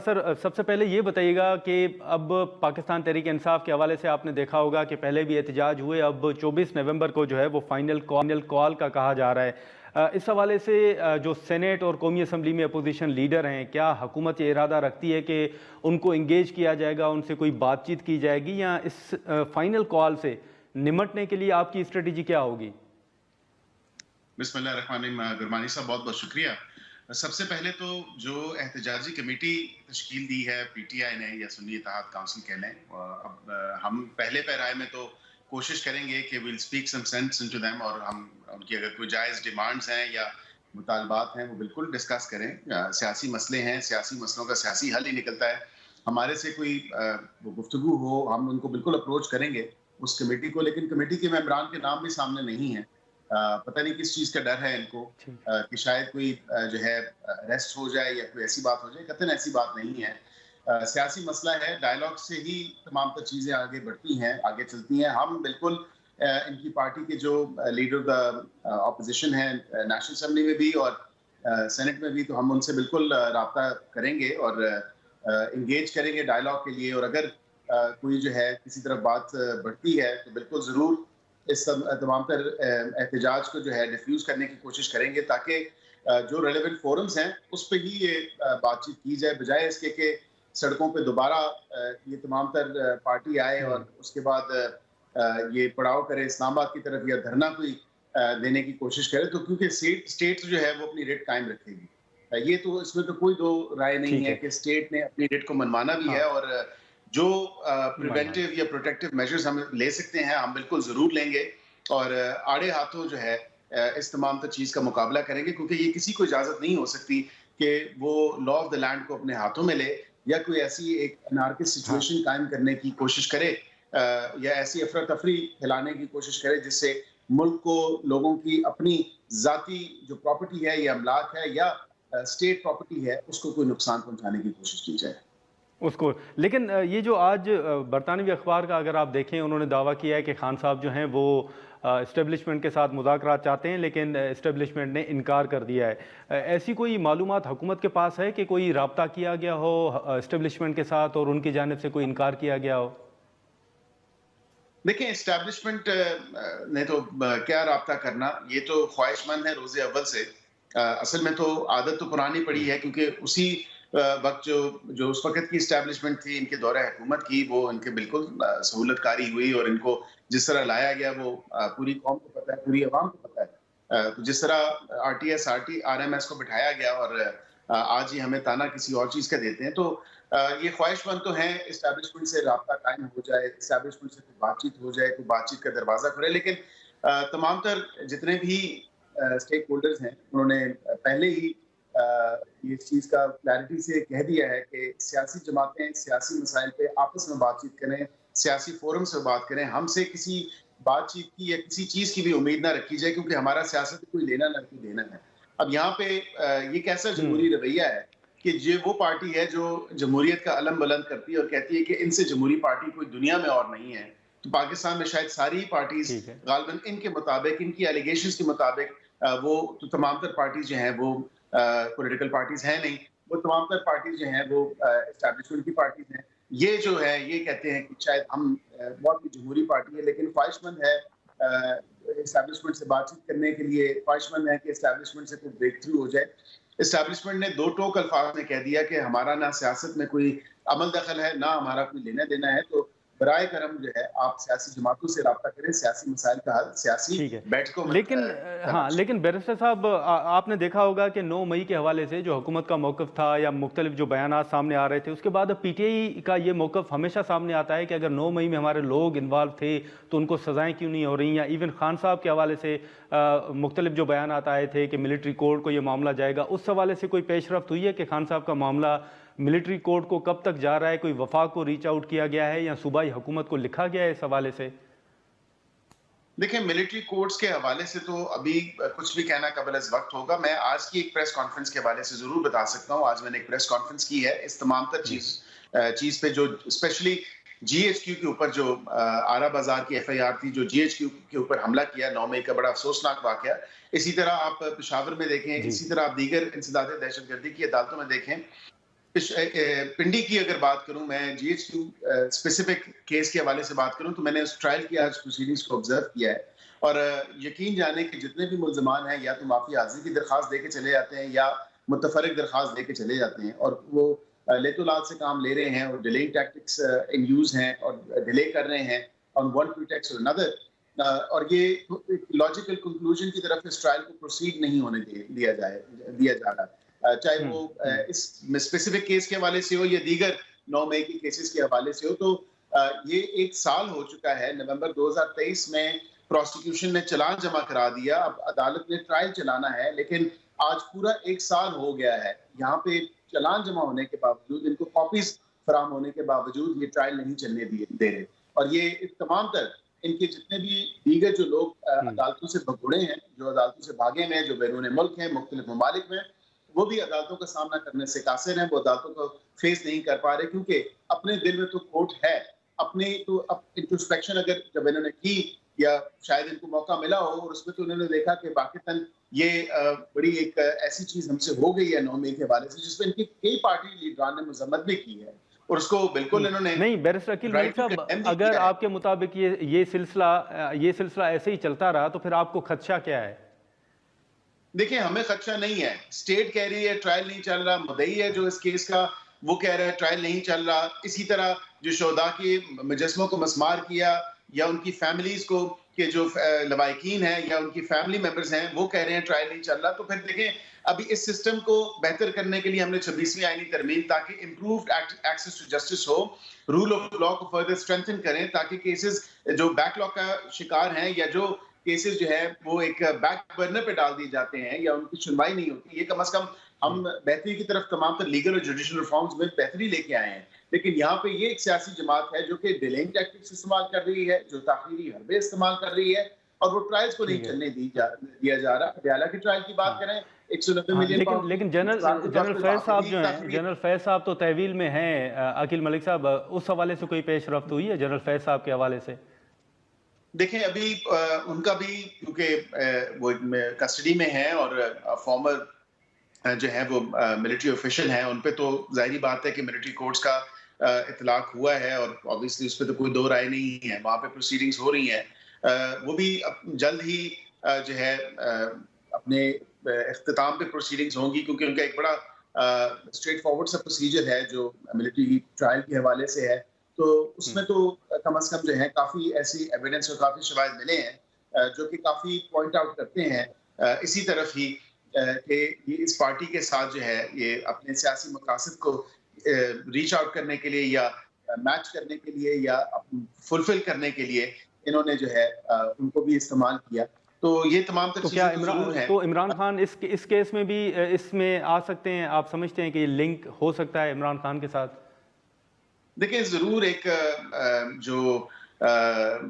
سر سب سے پہلے یہ بتائیے گا کہ اب پاکستان تحریک انصاف کے حوالے سے آپ نے دیکھا ہوگا کہ پہلے بھی احتجاج ہوئے، اب 24 نومبر کو جو ہے وہ فائنل کال کا کہا جا رہا ہے۔ اس حوالے سے جو سینیٹ اور قومی اسمبلی میں اپوزیشن لیڈر ہیں، کیا حکومت یہ ارادہ رکھتی ہے کہ ان کو انگیج کیا جائے گا، ان سے کوئی بات چیت کی جائے گی، یا اس فائنل کال سے نمٹنے کے لیے آپ کی اسٹریٹجی کیا ہوگی؟ بسم اللہ الرحمن الرحیم۔ گرمانی صاحب بہت بہت شکریہ۔ سب سے پہلے تو جو احتجاجی کمیٹی تشکیل دی ہے پی ٹی آئی نے یا سنی اتحاد کونسل کہہ لیں، اب ہم پہلے پیرائے میں تو کوشش کریں گے کہ we'll speak some sense into them, اور ہم ان کی اگر کوئی جائز ڈیمانڈز ہیں یا مطالبات ہیں وہ بالکل ڈسکس کریں۔ سیاسی مسئلے ہیں، سیاسی مسئلوں کا سیاسی حل ہی نکلتا ہے۔ ہمارے سے کوئی گفتگو ہو، ہم ان کو بالکل اپروچ کریں گے اس کمیٹی کو، لیکن کمیٹی کے ممبران کے نام بھی سامنے نہیں ہیں۔ پتہ نہیں کس چیز کا ڈر ہے ان کو کہ شاید کوئی جو ہے اریسٹ ہو جائے یا کوئی ایسی بات ہو جائے۔ قطعاً ایسی بات نہیں ہے، سیاسی مسئلہ ہے، ڈائیلاگ سے ہی تمام تر چیزیں آگے بڑھتی ہیں، آگے چلتی ہیں۔ ہم بالکل ان کی پارٹی کے جو لیڈر دا اپوزیشن ہیں نیشنل اسمبلی میں بھی اور سینٹ میں بھی، تو ہم ان سے بالکل رابطہ کریں گے اور انگیج کریں گے ڈائیلاگ کے لیے، اور اگر کوئی جو ہے کسی طرف بات بڑھتی ہے تو بالکل ضرور اس تمام تر احتجاج کو جو ہے ڈیفیوز کرنے کی کوشش کریں گے، تاکہ جو ریلیونٹ فورمز ہیں اس پہ ہی یہ بات چیت کی جائے، بجائے اس کے کہ سڑکوں پہ دوبارہ یہ تمام تر پارٹی آئے اور اس کے بعد یہ پڑاؤ کرے اسلام آباد کی طرف یا دھرنا کوئی دینے کی کوشش کرے، تو کیونکہ اسٹیٹ جو ہے وہ اپنی ریٹ قائم رکھے گی۔ یہ تو اس میں تو کوئی دو رائے نہیں ہے کہ اسٹیٹ نے اپنی ریٹ کو منوانا بھی ہے، اور جو پریونٹیو یا پروٹیکٹیو میجرز ہم لے سکتے ہیں ہم بالکل ضرور لیں گے، اور آڑے ہاتھوں جو ہے اس تمام تر چیز کا مقابلہ کریں گے، کیونکہ یہ کسی کو اجازت نہیں ہو سکتی کہ وہ لا آف دا لینڈ کو اپنے ہاتھوں میں لے یا کوئی ایسی ایک انارکس سچویشن قائم کرنے کی کوشش کرے یا ایسی افراتفری پھیلانے کی کوشش کرے جس سے ملک کو، لوگوں کی اپنی ذاتی جو پراپرٹی ہے یا املاک ہے یا اسٹیٹ پراپرٹی ہے اس کو کوئی نقصان پہنچانے کی کوشش کی جائے اس کو۔ لیکن یہ جو آج برطانوی اخبار کا اگر آپ دیکھیں، انہوں نے دعویٰ کیا ہے کہ خان صاحب جو ہیں وہ اسٹیبلشمنٹ کے ساتھ مذاکرات چاہتے ہیں، لیکن اسٹیبلشمنٹ نے انکار کر دیا ہے۔ ایسی کوئی معلومات حکومت کے پاس ہے کہ کوئی رابطہ کیا گیا ہو اسٹیبلشمنٹ کے ساتھ اور ان کی جانب سے کوئی انکار کیا گیا ہو؟ دیکھیں، اسٹیبلشمنٹ نے تو کیا رابطہ کرنا، یہ تو خواہش مند ہے روز اول سے۔ اصل میں تو عادت تو پرانی پڑی ہے، کیونکہ اسی وقت جو اس وقت کی اسٹیبلشمنٹ تھی ان کے دورہ حکومت کی، وہ ان کے بالکل سہولت کاری ہوئی، اور ان کو جس طرح لایا گیا وہ پوری قوم کو پتہ ہے، پوری عوام کو پتہ ہے۔ تو جس طرح R T S R M S کو بٹھایا گیا اور آج ہی ہمیں تانا کسی اور چیز کا دیتے ہیں، تو یہ خواہش مند تو ہیں اسٹیبلشمنٹ سے رابطہ قائم ہو جائے، اسٹیبلشمنٹ سے کوئی بات چیت ہو جائے، کوئی بات چیت کا دروازہ کھلے، لیکن تمام تر جتنے بھی اسٹیک ہولڈرز ہیں انہوں نے پہلے ہی اس چیز کا کلیئرٹی سے کہہ دیا ہے کہ سیاسی جماعتیں سیاسی مسائل پہ آپس میں بات چیت کریں، سیاسی فورم سے بات کریں، ہم سے کسی بات چیت کی یا کسی چیز کی بھی امید نہ رکھی جائے، کیونکہ ہمارا سیاست کوئی لینا نہ کوئی دینا ہے۔ اب یہاں پہ یہ کیسا جمہوری رویہ ہے کہ یہ وہ پارٹی ہے جو جمہوریت کا علم بلند کرتی ہے اور کہتی ہے کہ ان سے جمہوری پارٹی کوئی دنیا میں اور نہیں ہے۔ تو پاکستان میں شاید ساری پارٹیز غالباً ان کے مطابق، ان کی ایلیگیشنز کے مطابق، وہ تو تمام تر پارٹیز جو ہیں وہ پولیٹیکل پارٹیز ہیں نہیں، وہ تمام تر پارٹیز جو ہیں وہ اسٹیبلشمنٹ کی پارٹیز ہیں۔ یہ جو ہے یہ کہتے ہیں کہ شاید ہم بہت ہی جمہوری پارٹی ہے، لیکن خواہش مند ہے اسٹیبلشمنٹ سے بات چیت کرنے کے لیے، خواہش مند ہے کہ اسٹیبلشمنٹ سے کوئی بریک تھرو ہو جائے۔ اسٹیبلشمنٹ نے دو ٹوک الفاظ میں کہہ دیا کہ ہمارا نہ سیاست میں کوئی عمل دخل ہے، نہ ہمارا کوئی لینا دینا ہے، تو برائے کرم جو ہے آپ سیاسی جماعتوں سے رابطہ کریں، سیاسی مسائل کا حل سیاسی بیٹھکوں میں لیکن بیرسٹر صاحب آپ نے دیکھا ہوگا کہ 9 مئی کے حوالے سے جو حکومت کا موقف تھا یا مختلف جو بیانات سامنے آ رہے تھے، اس کے بعد پی ٹی آئی کا یہ موقف ہمیشہ سامنے آتا ہے کہ اگر 9 مئی میں ہمارے لوگ انوالو تھے تو ان کو سزائیں کیوں نہیں ہو رہی، یا ایون خان صاحب کے حوالے سے مختلف جو بیانات آئے تھے کہ ملٹری کورٹ کو یہ معاملہ جائے گا، اس حوالے سے کوئی پیش رفت ہوئی ہے کہ خان صاحب کا معاملہ ملٹری کورٹ کو کب تک جا رہا ہے؟ کوئی وفاق کو ریچ آؤٹ کیا گیا ہے یا صوبائی حکومت کو لکھا گیا ہے اس حوالے سے؟ دیکھیں، ملٹری کورٹس کے حوالے سے تو ابھی کچھ بھی کہنا قبل از وقت ہوگا۔ میں آج کی ایک پریس کانفرنس کے حوالے سے ضرور بتا سکتا ہوں۔ آج میں نے ایک پریس کانفرنس کی ہے اس تمام تر چیز پہ، جو اسپیشلی جی ایچ کیو کے اوپر جو آرا بازار کی ایف آئی آر تھی، جو جی ایچ کیو کے اوپر حملہ کیا 9 مئی کا، بڑا افسوسناک واقعہ۔ اسی طرح آپ پشاور میں دیکھیں، اسی طرح آپ دیگر انسداد دہشت گردی کی عدالتوں میں دیکھیں، پنڈی کی اگر بات کروں میں GHQ اسپیسیفک کیس کے حوالے سے بات کروں تو میں نے اس ٹرائل کی آج پروسیڈنگز کو آبزرو کیا ہے اور یقین جانے کہ جتنے بھی ملزمان ہیں یا تو معافی عارضی کی درخواست دے کے چلے جاتے ہیں یا متفرق درخواست دے کے چلے جاتے ہیں اور وہ لیت و لات سے کام لے رہے ہیں اور ڈیلینگ ٹیکٹکس ان یوز ہیں اور ڈیلے کر رہے ہیں آن ون پریٹیکسٹ اور another اور یہ لاجیکل کنکلوژن کی طرف اس ٹرائل کو پروسیڈ نہیں ہونے دیا جا رہا، چاہے وہ اس اسپیسیفک کیس کے حوالے سے ہو یا دیگر 9 مئی کے کیسز کے حوالے سے ہو. تو یہ 1 سال ہو چکا ہے. نومبر 2023 میں پروسیکیوشن نے چلان جمع کرا دیا، اب عدالت نے ٹرائل چلانا ہے، لیکن آج پورا 1 سال ہو گیا ہے. یہاں پہ چلان جمع ہونے کے باوجود، ان کو کاپیز فراہم ہونے کے باوجود یہ ٹرائل نہیں چلنے دے رہے اور یہ تمام تر ان کے جتنے بھی دیگر جو لوگ عدالتوں سے بھگوڑے ہیں، جو عدالتوں سے بھاگے ہیں، جو بیرون ملک ہیں، مختلف ممالک میں، وہ بھی عدالتوں کا سامنا کرنے سے قاصر ہیں. وہ عدالتوں کو فیس نہیں کر پا رہے کیونکہ اپنے دل میں تو کھوٹ ہے، اپنی تو انٹروسپیکشن اگر جب انہوں نے کی یا شاید ان کو موقع ملا ہو اور اس میں تو انہوں نے دیکھا کہ واقعتاً یہ بڑی ایک ایسی چیز ہم سے ہو گئی ہے 9 مئی کے حوالے سے جس میں ان کی کئی پارٹی لیڈران نے مذمت بھی کی ہے اور اس کو بالکل انہوں نے نہیں. بیرسٹر عقیل ملک صاحب، اگر آپ کے مطابق یہ سلسلہ ایسے ہی چلتا رہا تو پھر آپ کو خدشہ کیا ہے؟ دیکھیں، ہمیں خدشہ نہیں ہے. اسٹیٹ کہہ رہی ہے ٹرائل نہیں چل رہا، مدعی ہے جو اس کیس کا وہ کہہ رہا ہے ٹرائل نہیں چل رہا. اسی طرح جو شہداء کے مجسموں کو مسمار کیا یا ان کی فیملیز کو کہ جو لواحقین ہیں یا ان کی فیملی ممبرز ہیں وہ کہہ رہے ہیں ٹرائل نہیں چل رہا. تو پھر دیکھیں، ابھی اس سسٹم کو بہتر کرنے کے لیے ہم نے 26ویں آئینی ترمیم تاکہ امپرووڈ ایکسیس ٹو جسٹس ہو، رول آف لا کو فردر اسٹرینتھن کریں تاکہ کیسز جو بیک لاگ کا شکار ہیں یا جو کیسز جو ہے وہ ایک بیک برنر پہ ڈال دیے جاتے ہیں یا ان کی سنوائی نہیں ہوتی، یہ کم از کم ہم بہتری کی طرف تمام تر لیگل اور جوڈیشل ریفارمز میں بہتری لے کے آئے ہیں. لیکن یہاں پہ یہ ایک سیاسی جماعت ہے جو کہ ڈیلنگ ٹیکٹکس استعمال کر رہی ہے، جو تاخیری حربے استعمال کر رہی ہے اور وہ ٹرائلز کو نہیں چلنے دیا جا رہا. پٹیالہ کی ٹرائل کی بات کریں 190 ملین پاؤنڈ، لیکن جنرل فیض صاحب جو ہیں، جنرل فیض صاحب تو تحویل میں ہیں. عقیل ملک صاحب، اس حوالے سے کوئی پیش رفت ہوئی ہے جنرل فیض صاحب کے حوالے سے؟ دیکھیں، ابھی ان کا بھی کیونکہ وہ کسٹڈی میں ہیں اور فارمر جو ہے وہ ملٹری آفیشل ہیں، ان پہ تو ظاہری بات ہے کہ ملٹری کورٹس کا اطلاق ہوا ہے اور obviously اس پہ تو کوئی دو رائے نہیں ہے. وہاں پہ پروسیڈنگز ہو رہی ہیں. وہ بھی جلد ہی جو ہے اپنے اختتام پہ پروسیڈنگز ہوں گی کیونکہ ان کا ایک بڑا اسٹریٹ فارورڈ سا پروسیجر ہے جو ملٹری ٹرائل کے حوالے سے ہے. تو اس میں تو کم از کم جو ہے کافی ایسی ایویڈنس اور کافی شواہد ملے ہیں جو کہ کافی پوائنٹ آؤٹ کرتے ہیں اسی طرف ہی کہ یہ اس پارٹی کے ساتھ جو ہے یہ اپنے سیاسی مقاصد کو ریچ آؤٹ کرنے کے لیے یا میچ کرنے کے لیے یا فلفل کرنے کے لیے انہوں نے جو ہے ان کو بھی استعمال کیا. تو یہ تمام تر چیزیں ضرور ہیں. تو عمران خان اس کیس میں بھی اس میں آ سکتے ہیں؟ آپ سمجھتے ہیں کہ یہ لنک ہو سکتا ہے عمران خان کے ساتھ؟ دیکھیں، ضرور ایک جو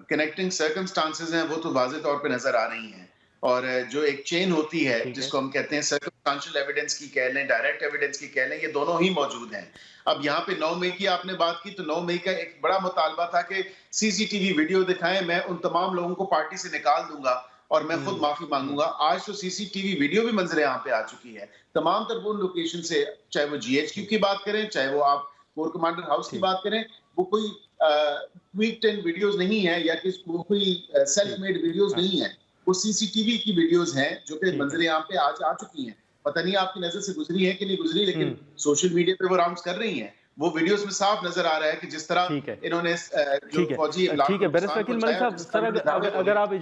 کنیکٹنگ سرکمسٹانسز ہیں وہ تو واضح طور پہ نظر آ رہی ہیں اور جو ایک چین ہوتی ہے جس کو ہم کہتے ہیں سرکمسٹانشل ایویڈنس کی کہہ لیں، ڈائریکٹ ایویڈنس کی کہہ لیں، یہ دونوں ہی موجود ہیں. اب یہاں پہ 9 مئی کی آپ نے بات کی تو 9 مئی کا ایک بڑا مطالبہ تھا کہ CCTV ویڈیو دکھائیں، میں ان تمام لوگوں کو پارٹی سے نکال دوں گا اور میں خود معافی مانگوں گا. آج تو CCTV ویڈیو بھی منظر عام پہ آ چکی ہے تمام تر وہ لوکیشن سے، چاہے وہ GHQ کی بات کریں، چاہے وہ آپ کور کمانڈر ہاؤس کی بات کریں. وہ کوئی ٹویٹ اینڈ ویڈیوز نہیں ہے یا کوئی سیلف میڈ ویڈیوز نہیں ہیں، وہ CCTV کی ویڈیوز ہیں جو کہ منظر عام پہ آج آ چکی ہیں. پتہ نہیں آپ کی نظر سے گزری ہے کہ نہیں گزری، لیکن سوشل میڈیا پہ وہ راؤنڈز کر رہی ہیں. وہ ویڈیوز میں صاف نظر آ رہا ہے کہ جس طرح انہوں نے جو فوجی ٹھیک ہے. بیرسٹر عقیل ملک صاحب، اگر آپ